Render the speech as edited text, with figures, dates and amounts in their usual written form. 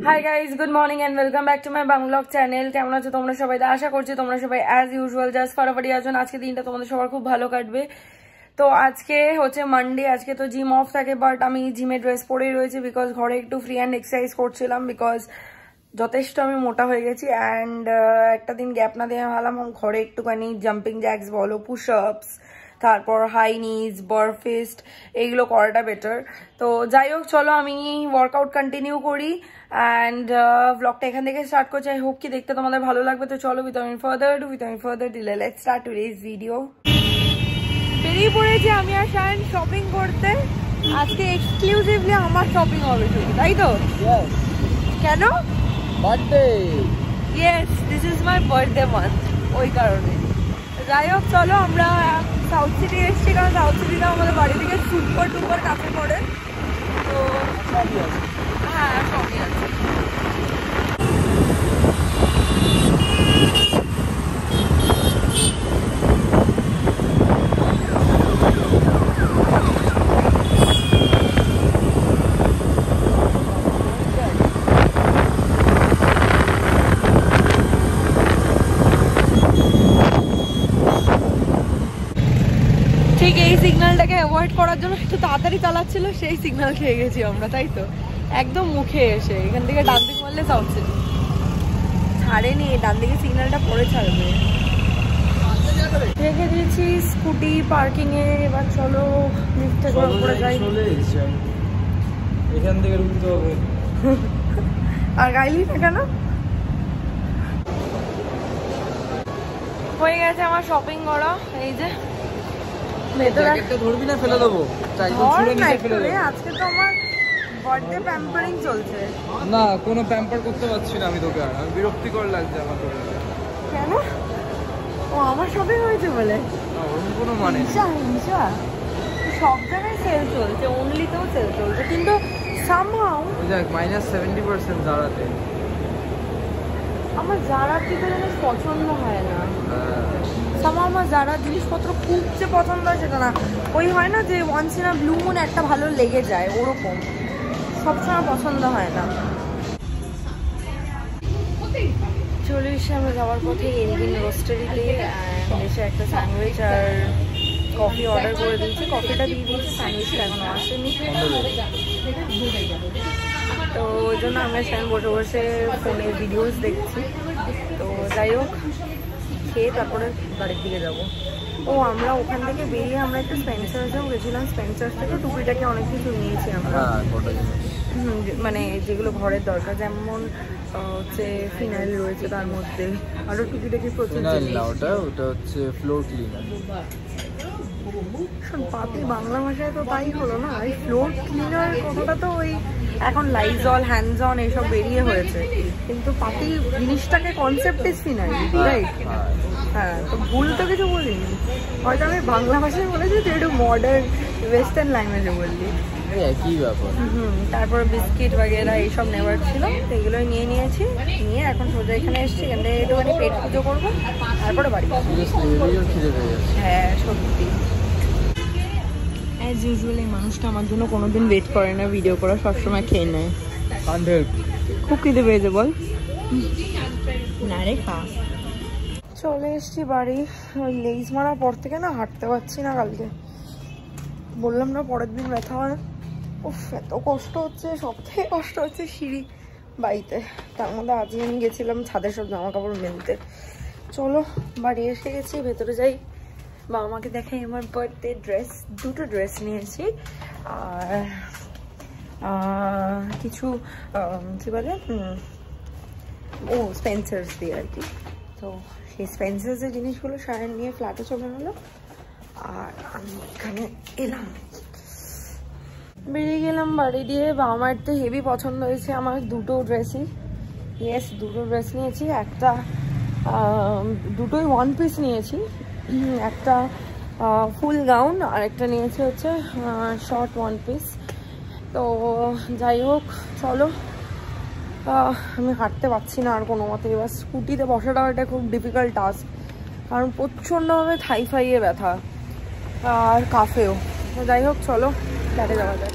High guys, good morning and welcome back to my vlog channel. কেমন আছো তোমরা সবাই? আশা করছি তোমরা সবাই অ্যাজ ইউজুয়াল জাস্ট ফাটাফাটি আছো। আজকে দিনটা তোমাদের সবার খুব ভালো কাটবে। তো আজকে হচ্ছে মানডে, আজকে তো জিম অফ থাকে, বাট আমি জিমে ড্রেস পরেই রয়েছি বিকজ ঘরে একটু ফ্রি হ্যান্ড এক্সারসাইজ করছিলাম বিকজ যথেষ্ট আমি মোটা হয়ে গেছি। অ্যান্ড একটা দিন গ্যাপ না দিয়ে ভাবলাম ঘরে একটুখানি জাম্পিং জ্যাক্স বলো, পুশ আপস, তারপর হাই নিজ, বারফিস্ট, এইগুলো করাটা বেটার। তো যাই হোক, চলো আমি ওয়ার্কআউট কন্টিনিউ করি অ্যান্ড ব্লগটা এখান থেকে স্টার্ট করছি। আই হোপ কি দেখতে তোমাদের ভালো লাগবে। তো চলো without further delay let's start today's video. বেরিয়ে পড়েছি আমি আর শায়ন শপিং করতে। আজকে এক্সক্লুসিভলি আমার শপিং হবে শুধু, তাই তো? কেন? Birthday. Yes, this is my birthday month, ওই কারণে। যাই হোক, চলো আমরা সাউথ সিটি এসেছি, কারণ সাউথ সিটিটা আমাদের বাড়ি থেকে সুপার কাছে পড়ে। তো হ্যাঁ, সবই আছে। ঠিক এই সিগন্যালটাকে অ্যাভয়েড করার জন্য একটু তাড়াতাড়ি চালাচ্ছিল, সেই সিগন্যাল খেয়ে গেছি আমরা, তাই তো? একদম মুখে এসে এখান থেকে ডান দিকে মারলে সাউথ সিটি ছাড়েনি, ডান দিকে সিগন্যালটা পরে ছাড়বে। রেখে দিয়েছি স্কুটি পার্কিং এ। এবার চলো লিফটে করে যাই। এখান থেকে ঢুকতে হবে। আর গাইলি না কেন? হয়ে গেছে আমার শপিং করা। এই যে ধরবি না, ফেলে দেবো। আজকে তো আমার বার্থডে প্যাম্পারিং চলছে। না, কোনো প্যাম্পার করতে পারছি না আমি তোকে, আর আমি বিরক্তিকর লাগছে আমার তোর। কেন? ও আমার শপিং হয়েছে বলে? ওরকম কোনো মানে সব জায়গায় সেল চলছে, অনলিতেও সেল চলছে, কিন্তু সামহাউ দেখ -70% দাঁড়াতে। আমার জারার দিকে জিনিস পছন্দ হয় না। সামহাউ আমার জারার জিনিসপত্র খুব যে পছন্দ হয় সেটা না। ওই হয় না যে once in a blue moon একটা ভালো লেগে যায়, ওরকম সবসময় পছন্দ হয় না। চলে এসে আমরা যাওয়ার পথে এলগিন রোস্টারিতে এসে একটা স্যান্ডউইচ আর কফি অর্ডার করে দিয়েছি। কফিটা দিয়ে দিয়েছি, স্যান্ডউইচটা এখনো আসেনি। তো ওই জন্য আমরা সেখানে বসে বসে ফোনের ভিডিওস দেখছি। তো যাই হোক, খেয়ে তারপরে বাড়ির দিকে যাবো। ও আমরা ওখান থেকে বেরিয়ে আমরা একটু স্পেন্সার্সেও গেছিলাম। স্পেন্সার্স থেকে টুপিটাকে অনেক কিছু নিয়েছি আমরা, মানে যেগুলো ঘরের দরকার, যেমন হচ্ছে ফিনাইল রয়েছে তার মধ্যে, আরও টুপিটাকে প্রচুর। ওটা হচ্ছে ফ্লোর ক্লিনার। শোন পাতি, বাংলা ভাষায় তো তাই হলো না। এই ফ্লোর ক্লিনার কথাটা তো ওই এখন লাইজল, হ্যান্ডজন এইসব বেরিয়ে হয়েছে, কিন্তু পাতি জিনিসটাকে কনসেপ্ট ইজ ফিনাইল, রাইট? হ্যাঁ, তো ভুল তো কিছু বলিনি, হয়তো আমি বাংলা ভাষায় বলেছি, তুই একটু মডার্ন ওয়েস্টার্ন ল্যাঙ্গুয়েজে বললি। একই ব্যাপার। তারপরে বিস্কিট বাগেরা এইসব নেওয়ার ছিল, সেগুলোই নিয়েছি। নিয়ে এখন সোজা এখানে এসেছি, এখান থেকে একটুখানি পেট পুজো করবো, তারপরে বাড়ি। হ্যাঁ সত্যি, অ্যাজ ইউজুয়াল এই মানুষটা আমার জন্য কোনোদিন ওয়েট করে না ভিডিও করা, সবসময় খেয়ে নেয়। খুব খিদে পেয়েছে বল? না রে, খা। চলে এসছি বাড়ি। ওই লেজ মারার পর থেকে না হাঁটতে পারছি না। কালকে বললাম না পরের দিন ব্যথা হয়। উফ, এত কষ্ট হচ্ছে, সব থেকে কষ্ট হচ্ছে সিঁড়ি বাড়িতে। তার মধ্যে আজকে আমি গেছিলাম ছাদের সব জামা কাপড় মেলতে। চলো বাড়ি এসে গেছি, ভেতরে যাই, বাবা মাকে দেখাই আমার বার্থডে ড্রেস। দুটো ড্রেস নিয়েছি আর কিছু কী বলে ও স্পেন্সার্স দিয়ে আর কি। তো সেই স্পেন্সার্সের জিনিসগুলো সারা নিয়ে ফ্ল্যাটে চলে গেলো আর আমি এখানে এলাম। বেরিয়ে গেলাম বাড়ি দিয়ে। বাবা মায়ের তো হেভি পছন্দ হয়েছে আমার দুটো ড্রেসই। ইয়েস, দুটো ড্রেস নিয়েছি। একটা দুটোই ওয়ান পিস নিয়েছি, একটা ফুল গাউন আর একটা নিয়েছি হচ্ছে শর্ট ওয়ান পিস। তো যাই হোক, চলো। আমি হাঁটতে পারছি না আর কোনো মতে। এবার স্কুটিতে বসাটাও এটা খুব ডিফিকাল্ট টাস্ক, কারণ প্রচণ্ডভাবে থাই ফাইয়ে ব্যথা আর কাফেও। তো যাই হোক, চলো ফ্ল্যাটে যাওয়া যায়।